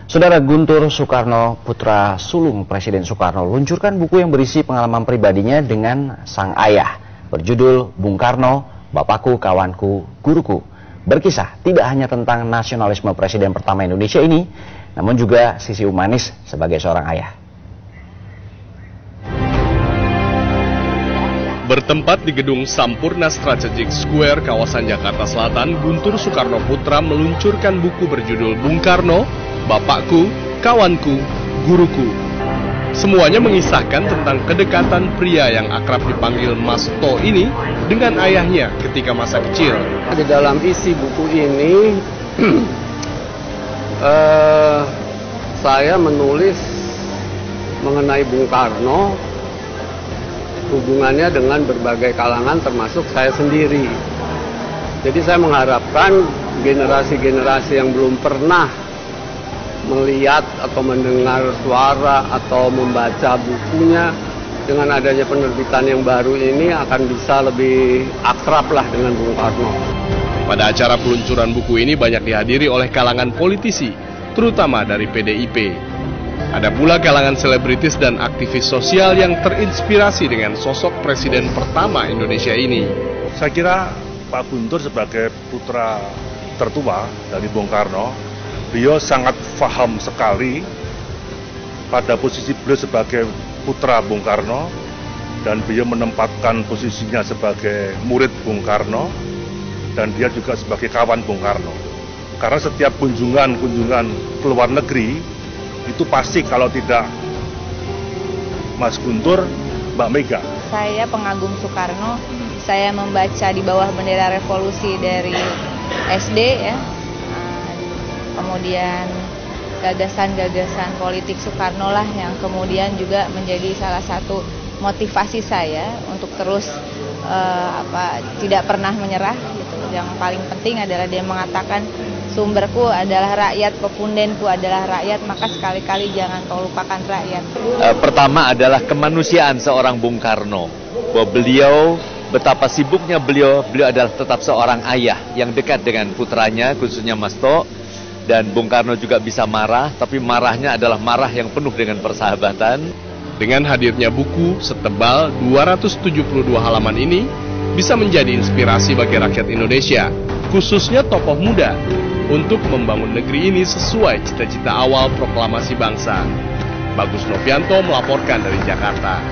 Saudara Guntur Soekarno, putra sulung Presiden Soekarno, luncurkan buku yang berisi pengalaman pribadinya dengan sang ayah, berjudul Bung Karno, Bapakku, Kawanku, Guruku. Berkisah tidak hanya tentang nasionalisme Presiden pertama Indonesia ini, namun juga sisi humanis sebagai seorang ayah. Bertempat di gedung Sampurna Strategic Square, kawasan Jakarta Selatan, Guntur Soekarno Putra meluncurkan buku berjudul Bung Karno, Bapakku, Kawanku, Guruku. Semuanya mengisahkan tentang kedekatan pria yang akrab dipanggil Mas To ini dengan ayahnya ketika masa kecil. Di dalam isi buku ini, saya menulis mengenai Bung Karno, hubungannya dengan berbagai kalangan termasuk saya sendiri. Jadi saya mengharapkan generasi-generasi yang belum pernah melihat atau mendengar suara atau membaca bukunya, dengan adanya penerbitan yang baru ini akan bisa lebih akrab lah dengan Bung Karno. Pada acara peluncuran buku ini banyak dihadiri oleh kalangan politisi, terutama dari PDIP. Ada pula kalangan selebritis dan aktivis sosial yang terinspirasi dengan sosok presiden pertama Indonesia ini. Saya kira Pak Guntur sebagai putra tertua dari Bung Karno, beliau sangat paham sekali pada posisi beliau sebagai putra Bung Karno, dan beliau menempatkan posisinya sebagai murid Bung Karno, dan dia juga sebagai kawan Bung Karno. Karena setiap kunjungan ke luar negeri, itu pasti kalau tidak Mas Guntur, Mbak Mega. Saya pengagum Soekarno, saya membaca di bawah bendera revolusi dari SD ya. Kemudian gagasan-gagasan politik Soekarno lah yang kemudian juga menjadi salah satu motivasi saya untuk terus tidak pernah menyerah gitu. Yang paling penting adalah dia mengatakan sumberku adalah rakyat, pepundenku adalah rakyat, maka sekali-kali jangan kau lupakan rakyat. Pertama adalah kemanusiaan seorang Bung Karno, bahwa beliau betapa sibuknya beliau adalah tetap seorang ayah yang dekat dengan putranya, khususnya Mas To. Dan Bung Karno juga bisa marah, tapi marahnya adalah marah yang penuh dengan persahabatan. Dengan hadirnya buku setebal 272 halaman ini, bisa menjadi inspirasi bagi rakyat Indonesia, khususnya tokoh muda, untuk membangun negeri ini sesuai cita-cita awal proklamasi bangsa. Bagus Novianto melaporkan dari Jakarta.